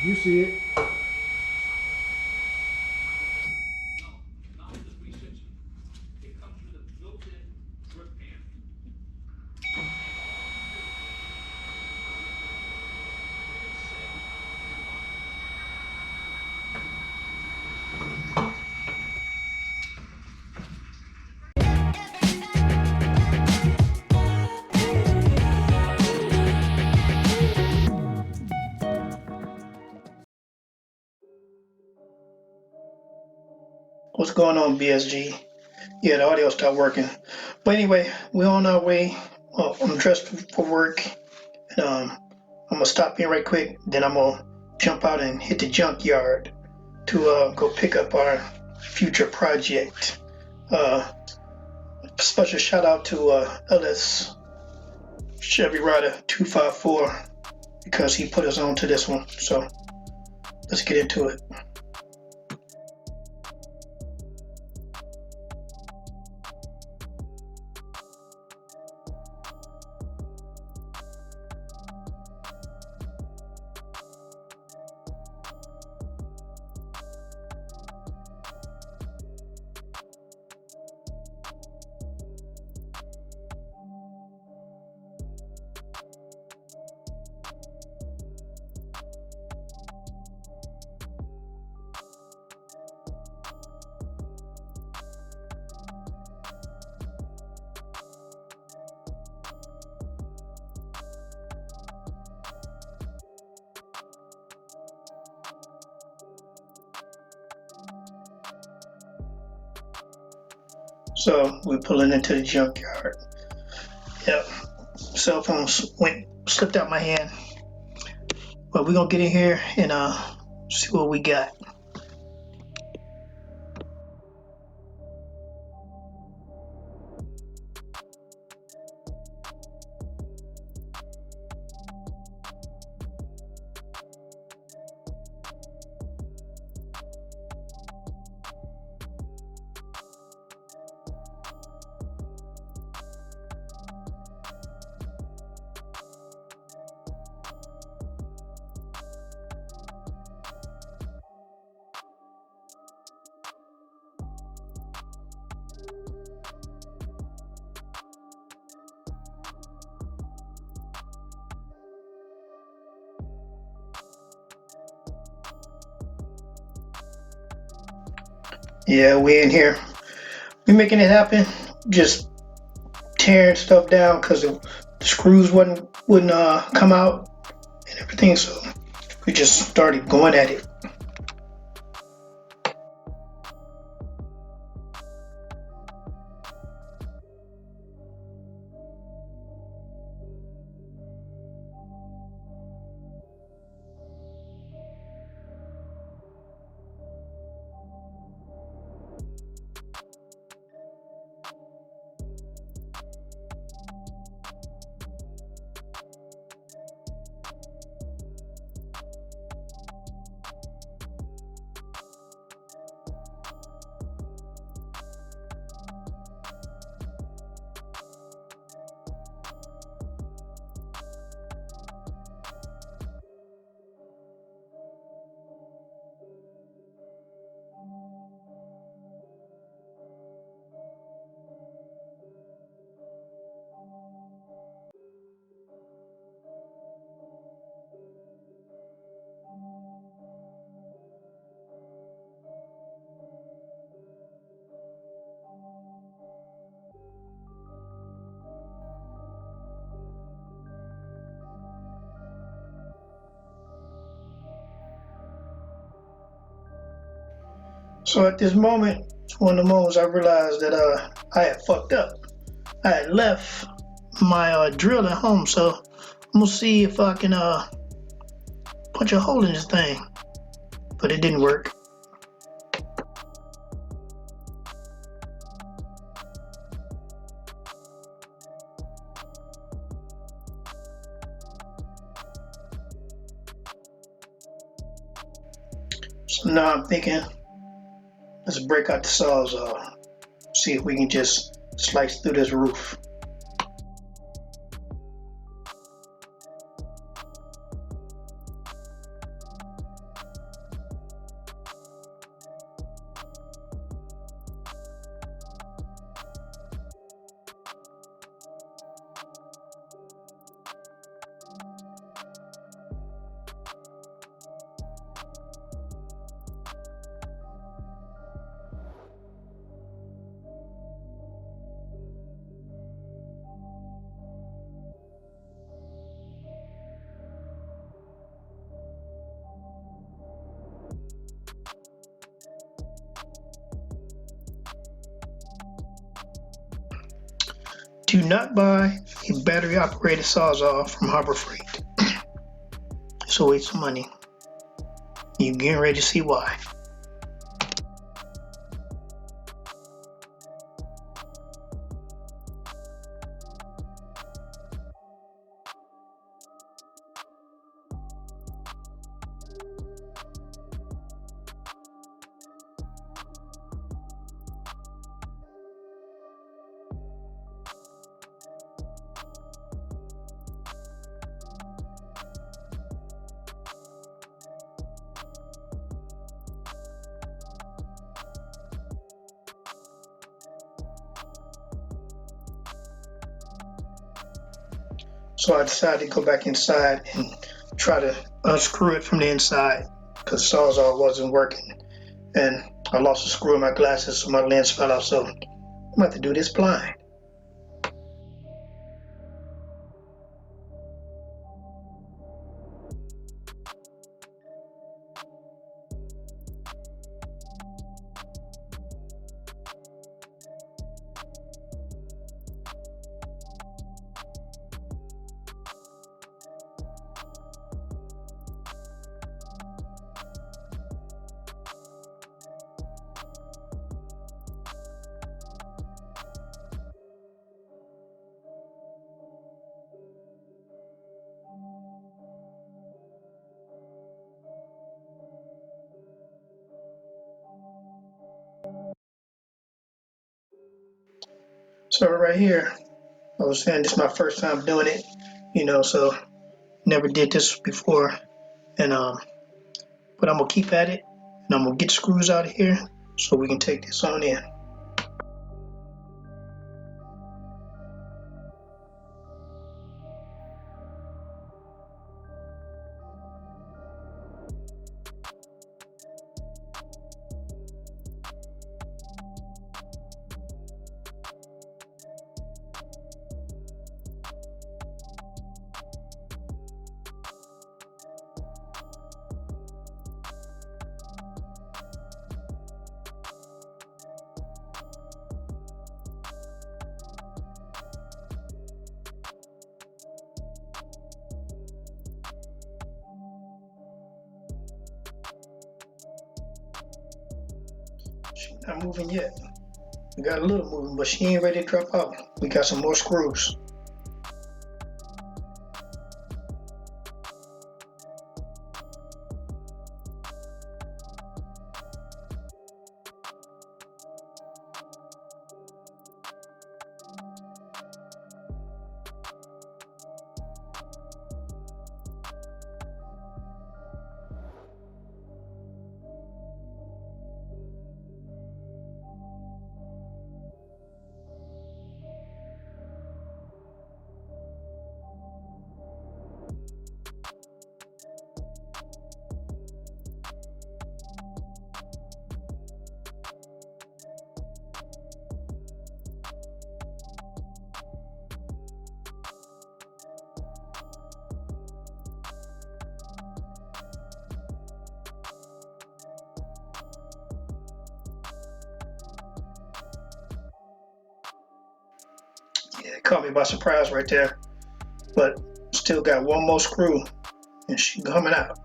You see it. What's going on, BSG? Yeah, the audio stopped working. But anyway, we're on our way. Well, I'm dressed for work. And, I'm gonna stop in right quick. Then I'm gonna jump out and hit the junkyard to go pick up our future project. Uh, Special shout out to LS Chevy Rider 254 because he put us on to this one. So let's get into it. So we're pulling into the junkyard. Yep. Cell phone slipped out my hand. But we're gonna get in here and see what we got. Yeah, we in here. We making it happen. Just tearing stuff down because the screws wouldn't come out and everything. So we just started going at it. So at this moment, it's one of the moments I realized that I had fucked up. I had left my drill at home, so I'm gonna see if I can punch a hole in this thing. But it didn't work. So now I'm thinking, let's break out the saws, see if we can just slice through this roof. Do not buy a battery operated Sawzall from Harbor Freight. It's a waste of money. You're getting ready to see why. So I decided to go back inside and try to unscrew it from the inside because the Sawzall wasn't working. And I lost a screw in my glasses, so my lens fell out. So I'm going to have to do this blind. So right here, I was saying this is my first time doing it, so never did this before. And but I'm gonna keep at it, and I'm gonna get screws out of here so we can take this on in. She's not moving yet. We got a little moving, but she ain't ready to drop out. We got some more screws. Yeah, it caught me by surprise right there. But still got one more screw, and she coming out.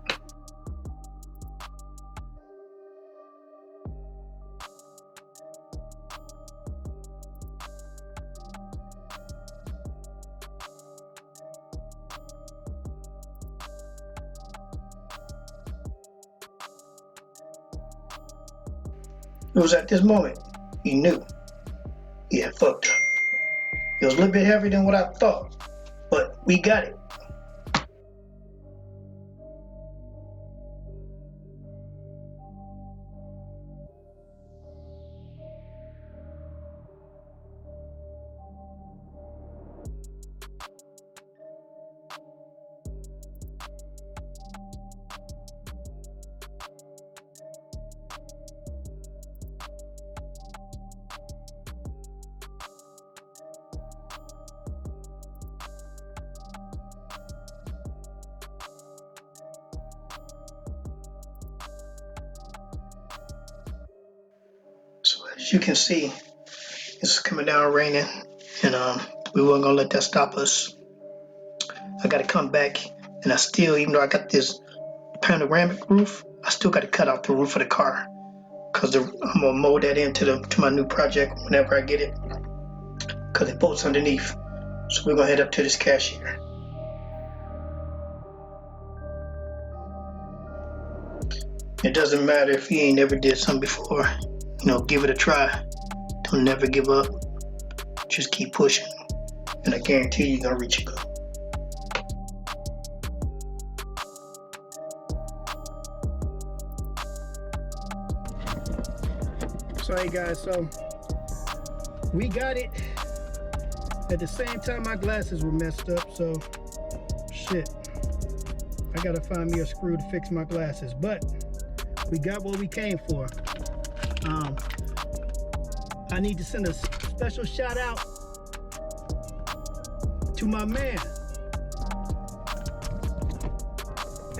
It was at this moment he knew he had fucked up. It was a little bit heavier than what I thought, but we got it. So as you can see, it's coming down raining, and we weren't gonna let that stop us. I gotta come back, and I still, even though I got this panoramic roof, I still gotta cut out the roof of the car, cause I'm gonna mold that into my new project whenever I get it, cause it bolts underneath. So we're gonna head up to this cashier. It doesn't matter if you ain't never did something before, give it a try. Don't never give up. Just keep pushing, and I guarantee you're gonna reach your goal. So hey guys, so we got it. At the same time, my glasses were messed up, so shit. I gotta find me a screw to fix my glasses, but we got what we came for. I need to send a special shout out to my man,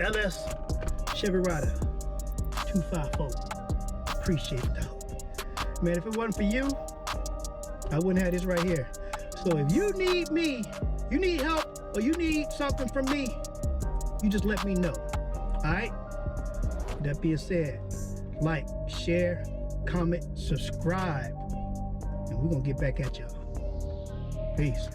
LS Chevy Rider 254. Appreciate it though. Man, if it wasn't for you, I wouldn't have this right here. So if you need me, you need help, or you need something from me, you just let me know. All right? That being said, like, share, comment, subscribe, and we're gonna get back at y'all. Peace.